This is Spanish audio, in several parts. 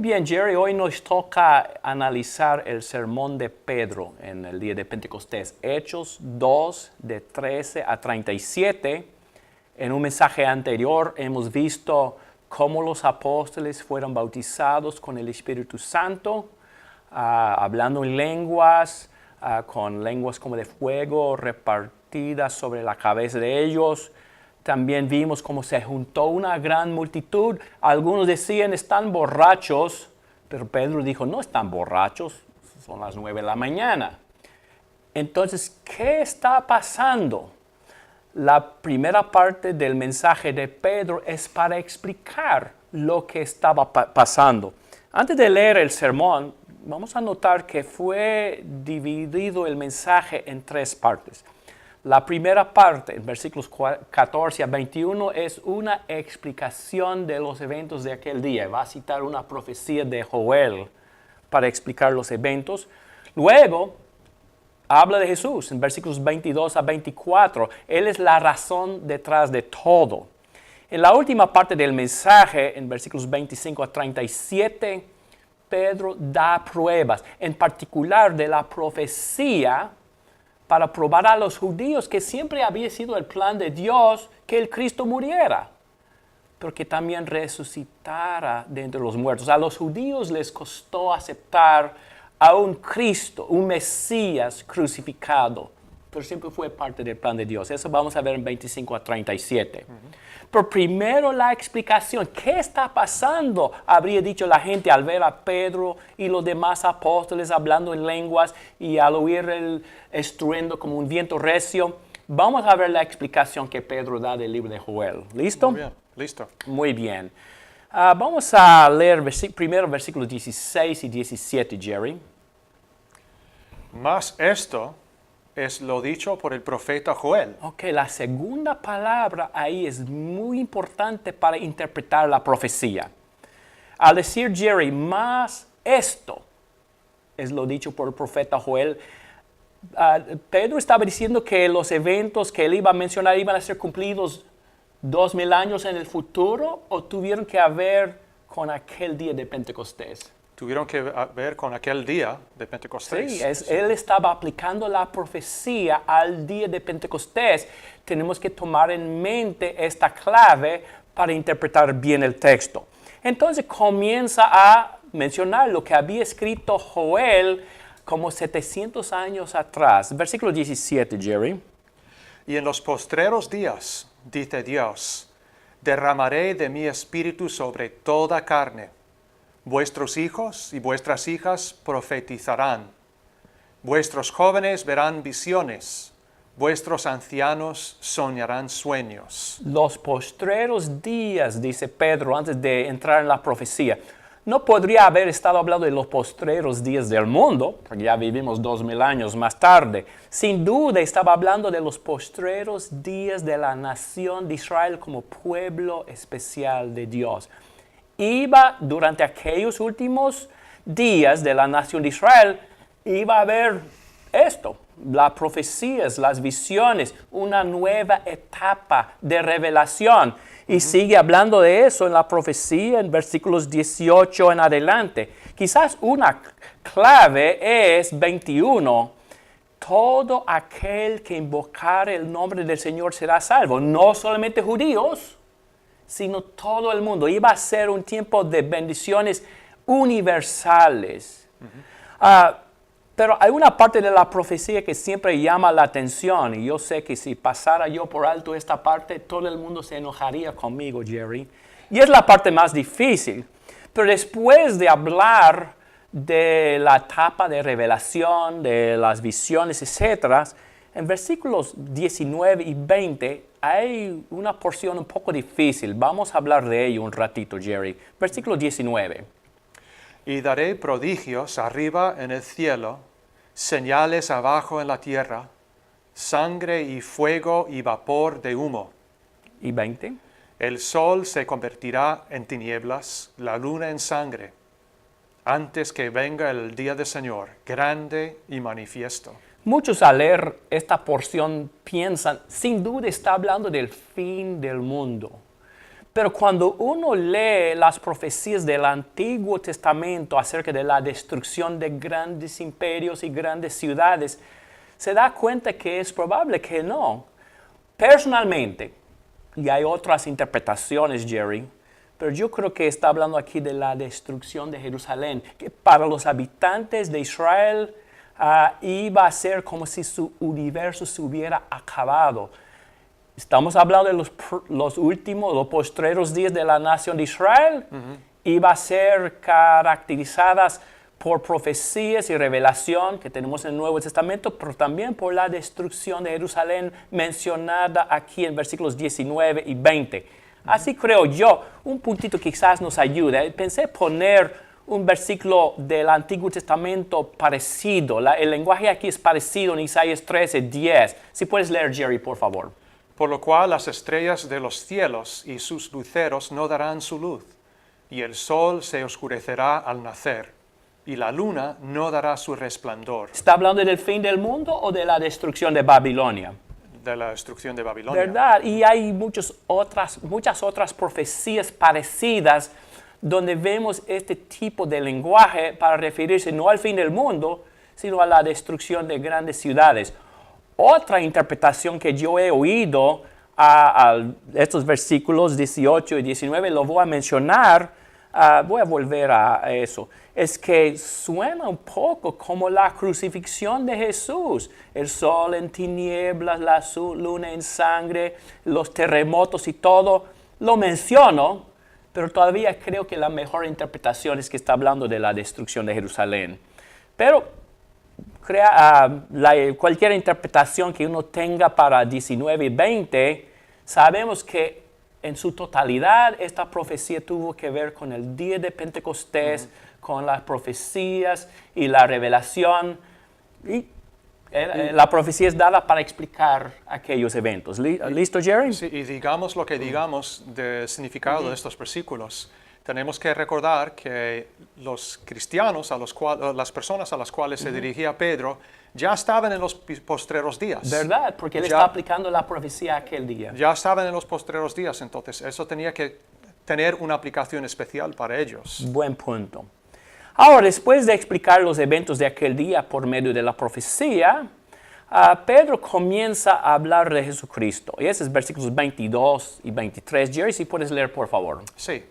Muy bien, Jerry. Hoy nos toca analizar el sermón de Pedro en el día de Pentecostés. Hechos 2, de 13 a 37. En un mensaje anterior hemos visto cómo los apóstoles fueron bautizados con el Espíritu Santo, hablando en lenguas, con lenguas como de fuego repartidas sobre la cabeza de ellos. También vimos cómo se juntó una gran multitud. Algunos decían, están borrachos, pero Pedro dijo, no están borrachos, son las 9 de la mañana. Entonces, ¿qué está pasando? La primera parte del mensaje de Pedro es para explicar lo que estaba pasando. Antes de leer el sermón, vamos a notar que fue dividido el mensaje en 3 partes. La primera parte, en versículos 14 a 21, es una explicación de los eventos de aquel día. Va a citar una profecía de Joel para explicar los eventos. Luego, habla de Jesús en versículos 22 a 24. Él es la razón detrás de todo. En la última parte del mensaje, en versículos 25 a 37, Pedro da pruebas, en particular de la profecía, para probar a los judíos que siempre había sido el plan de Dios que el Cristo muriera, pero que también resucitara de entre los muertos. A los judíos les costó aceptar a un Cristo, un Mesías crucificado, pero siempre fue parte del plan de Dios. Eso vamos a ver en 25 a 37. Pero primero la explicación, ¿qué está pasando? Habría dicho la gente al ver a Pedro y los demás apóstoles hablando en lenguas y al oír el estruendo como un viento recio. Vamos a ver la explicación que Pedro da del libro de Joel. ¿Listo? Muy bien, listo. Muy bien. Vamos a leer primero versículos 16 y 17, Jerry. Mas esto es lo dicho por el profeta Joel. Ok, la segunda palabra ahí es muy importante para interpretar la profecía. Al decir Jerry, más esto es lo dicho por el profeta Joel, Pedro estaba diciendo que los eventos que él iba a mencionar iban a ser cumplidos 2000 años en el futuro, o tuvieron que ver con aquel día de Pentecostés. Tuvieron que ver con aquel día de Pentecostés. Sí, él estaba aplicando la profecía al día de Pentecostés. Tenemos que tomar en mente esta clave para interpretar bien el texto. Entonces comienza a mencionar lo que había escrito Joel como 700 años atrás. Versículo 17, Jerry. Y en los postreros días, dice Dios, derramaré de mi espíritu sobre toda carne. Vuestros hijos y vuestras hijas profetizarán. Vuestros jóvenes verán visiones. Vuestros ancianos soñarán sueños. Los postreros días, dice Pedro antes de entrar en la profecía. No podría haber estado hablando de los postreros días del mundo, porque ya vivimos 2000 años más tarde. Sin duda estaba hablando de los postreros días de la nación de Israel como pueblo especial de Dios. Durante aquellos últimos días de la nación de Israel, iba a haber esto, las profecías, las visiones, una nueva etapa de revelación. Y sigue hablando de eso en la profecía en versículos 18 en adelante. Quizás una clave es 21. Todo aquel que invocare el nombre del Señor será salvo, no solamente judíos, sino todo el mundo. Iba a ser un tiempo de bendiciones universales. Pero hay una parte de la profecía que siempre llama la atención, y yo sé que si pasara yo por alto esta parte, todo el mundo se enojaría conmigo, Jerry. Y es la parte más difícil. Pero después de hablar de la etapa de revelación, de las visiones, etc., en versículos 19 y 20 hay una porción un poco difícil. Vamos a hablar de ello un ratito, Jerry. Versículo 19. Y daré prodigios arriba en el cielo, señales abajo en la tierra, sangre y fuego y vapor de humo. ¿Y 20? El sol se convertirá en tinieblas, la luna en sangre, antes que venga el día del Señor, grande y manifiesto. Muchos al leer esta porción piensan, sin duda está hablando del fin del mundo. Pero cuando uno lee las profecías del Antiguo Testamento acerca de la destrucción de grandes imperios y grandes ciudades, se da cuenta que es probable que no. Personalmente, y hay otras interpretaciones, Jerry, pero yo creo que está hablando aquí de la destrucción de Jerusalén, que para los habitantes de Israel iba a ser como si su universo se hubiera acabado. Estamos hablando de los últimos, los postreros días de la nación de Israel. Iba a ser caracterizadas por profecías y revelación que tenemos en el Nuevo Testamento, pero también por la destrucción de Jerusalén mencionada aquí en versículos 19 y 20. Así creo yo, un puntito quizás nos ayude. Pensé poner un versículo del Antiguo Testamento parecido. El lenguaje aquí es parecido en Isaías 13:10. Si puedes leer, Jerry, por favor. Por lo cual las estrellas de los cielos y sus luceros no darán su luz, y el sol se oscurecerá al nacer, y la luna no dará su resplandor. ¿Está hablando del fin del mundo o de la destrucción de Babilonia? De la destrucción de Babilonia. ¿Verdad? Y hay muchas otras profecías parecidas donde vemos este tipo de lenguaje para referirse no al fin del mundo, sino a la destrucción de grandes ciudades. Otra interpretación que yo he oído a estos versículos 18 y 19, lo voy a mencionar, voy a volver a eso, es que suena un poco como la crucifixión de Jesús. El sol en tinieblas, la luna en sangre, los terremotos y todo. Lo menciono, pero todavía creo que la mejor interpretación es que está hablando de la destrucción de Jerusalén. Pero cualquier interpretación que uno tenga para 19 y 20, sabemos que en su totalidad esta profecía tuvo que ver con el día de Pentecostés, con las profecías y la revelación. Y la profecía es dada para explicar aquellos eventos. ¿Listo, Jerry? Sí, y digamos lo que digamos del significado de estos versículos. Tenemos que recordar que los cristianos, las personas a las cuales se dirigía Pedro, ya estaban en los postreros días. ¿Verdad? Porque él está aplicando la profecía aquel día. Ya estaban en los postreros días, entonces eso tenía que tener una aplicación especial para ellos. Buen punto. Ahora, después de explicar los eventos de aquel día por medio de la profecía, Pedro comienza a hablar de Jesucristo. Y esos versículos 22 y 23. Jerry, si puedes leer, por favor. Sí.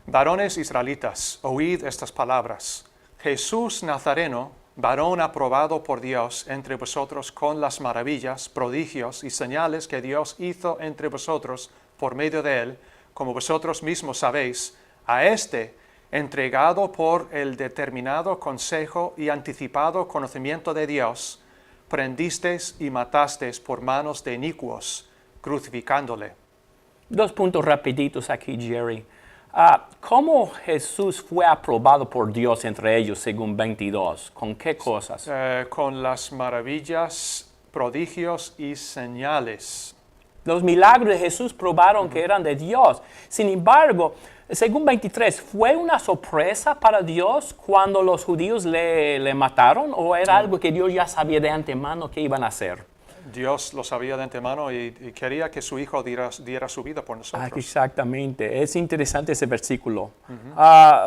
Varones israelitas, oíd estas palabras. Jesús Nazareno, varón aprobado por Dios entre vosotros con las maravillas, prodigios y señales que Dios hizo entre vosotros por medio de él, como vosotros mismos sabéis, a este, entregado por el determinado consejo y anticipado conocimiento de Dios, prendisteis y matasteis por manos de inicuos, crucificándole. 2 puntos rapiditos aquí, Jerry. ¿Cómo Jesús fue aprobado por Dios entre ellos, según 22? ¿Con qué cosas? Con las maravillas, prodigios y señales. Los milagros de Jesús probaron que eran de Dios. Sin embargo, según 23, ¿fue una sorpresa para Dios cuando los judíos le mataron? ¿O era algo que Dios ya sabía de antemano que iban a hacer? Dios lo sabía de antemano y quería que su Hijo diera su vida por nosotros. Exactamente, es interesante ese versículo.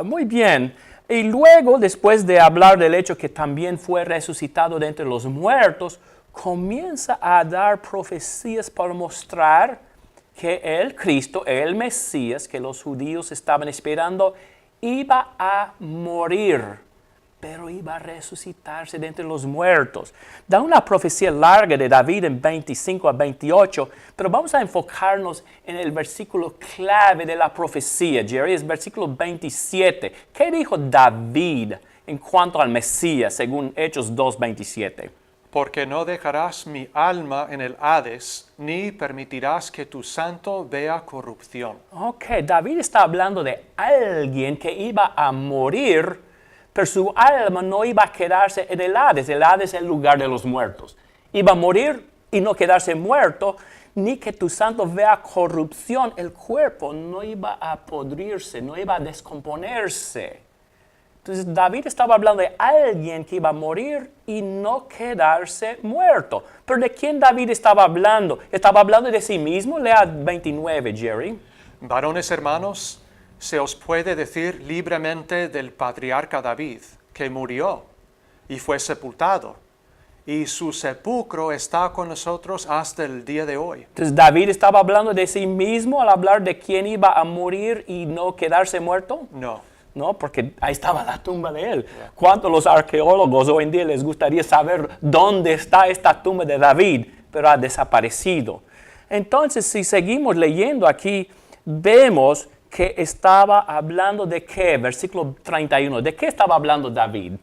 Muy bien, y luego, después de hablar del hecho que también fue resucitado de entre los muertos, comienza a dar profecías para mostrar que el Cristo, el Mesías, que los judíos estaban esperando, iba a morir, pero iba a resucitarse de entre los muertos. Da una profecía larga de David en 25 a 28, pero vamos a enfocarnos en el versículo clave de la profecía, Jerry, es versículo 27. ¿Qué dijo David en cuanto al Mesías, según Hechos 2:27? Porque no dejarás mi alma en el Hades, ni permitirás que tu santo vea corrupción. Ok, David está hablando de alguien que iba a morir, pero su alma no iba a quedarse en el Hades. El Hades es el lugar de los muertos. Iba a morir y no quedarse muerto, ni que tu santo vea corrupción. El cuerpo no iba a podrirse, no iba a descomponerse. Entonces David estaba hablando de alguien que iba a morir y no quedarse muerto. ¿Pero de quién David estaba hablando? ¿Estaba hablando de sí mismo? Lea 29, Jerry. Varones hermanos, se os puede decir libremente del patriarca David, que murió y fue sepultado, y su sepulcro está con nosotros hasta el día de hoy. Entonces David estaba hablando de sí mismo al hablar de quién iba a morir y no quedarse muerto. No, No, porque ahí estaba la tumba de él. ¿Cuántos los arqueólogos hoy en día les gustaría saber dónde está esta tumba de David? Pero ha desaparecido. Entonces, si seguimos leyendo aquí, vemos que estaba hablando de qué, versículo 31. ¿De qué estaba hablando David?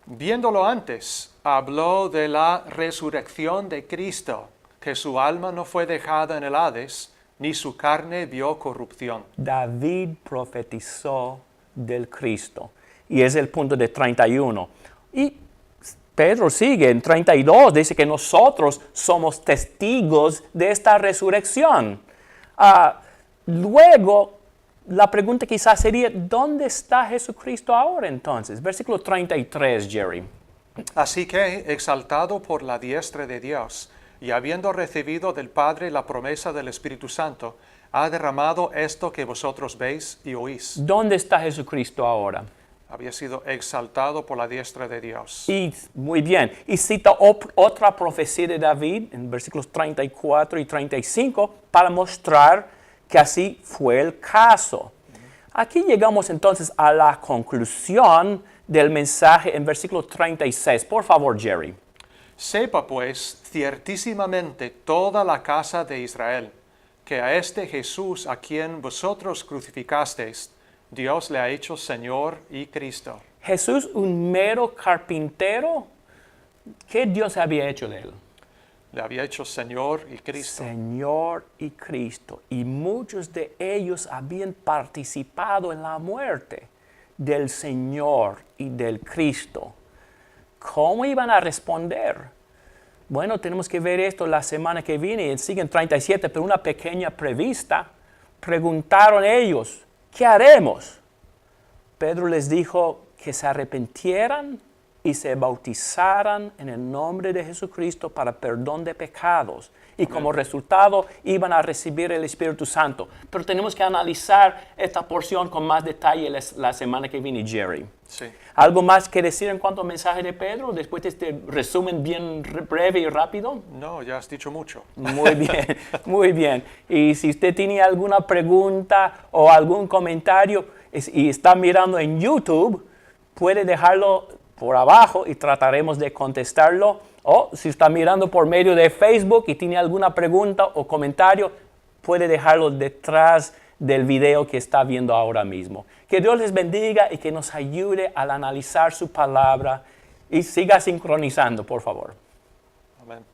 viéndolo antes, habló de la resurrección de Cristo, que su alma no fue dejada en el Hades, ni su carne vio corrupción. David profetizó del Cristo. Y es el punto de 31. Y Pedro sigue en 32, dice que nosotros somos testigos de esta resurrección. Luego, la pregunta quizás sería, ¿dónde está Jesucristo ahora entonces? Versículo 33, Jerry. Así que, exaltado por la diestra de Dios, y habiendo recibido del Padre la promesa del Espíritu Santo, ha derramado esto que vosotros veis y oís. ¿Dónde está Jesucristo ahora? Había sido exaltado por la diestra de Dios. Y muy bien, y cita otra profecía de David en versículos 34 y 35 para mostrar que así fue el caso. Aquí llegamos entonces a la conclusión del mensaje en versículo 36. Por favor, Jerry. Sepa pues ciertísimamente toda la casa de Israel, que a este Jesús a quien vosotros crucificasteis, Dios le ha hecho Señor y Cristo. Jesús, un mero carpintero, ¿qué Dios había hecho de él? Le había hecho Señor y Cristo. Señor y Cristo. Y muchos de ellos habían participado en la muerte del Señor y del Cristo. ¿Cómo iban a responder? Bueno, tenemos que ver esto la semana que viene. Y siguen 37, pero una pequeña prevista. Preguntaron ellos, ¿qué haremos? Pedro les dijo que se arrepintieran y se bautizaran en el nombre de Jesucristo para perdón de pecados. Y como resultado iban a recibir el Espíritu Santo. Pero tenemos que analizar esta porción con más detalle la semana que viene, Jerry. Sí. ¿Algo más que decir en cuanto al mensaje de Pedro después de este resumen bien breve y rápido? No, ya has dicho mucho. Muy bien, muy bien. Y si usted tiene alguna pregunta o algún comentario y está mirando en YouTube, puede dejarlo por abajo y trataremos de contestarlo. O si está mirando por medio de Facebook y tiene alguna pregunta o comentario, puede dejarlo detrás del video que está viendo ahora mismo. Que Dios les bendiga y que nos ayude al analizar su palabra y siga sincronizando, por favor. Amén.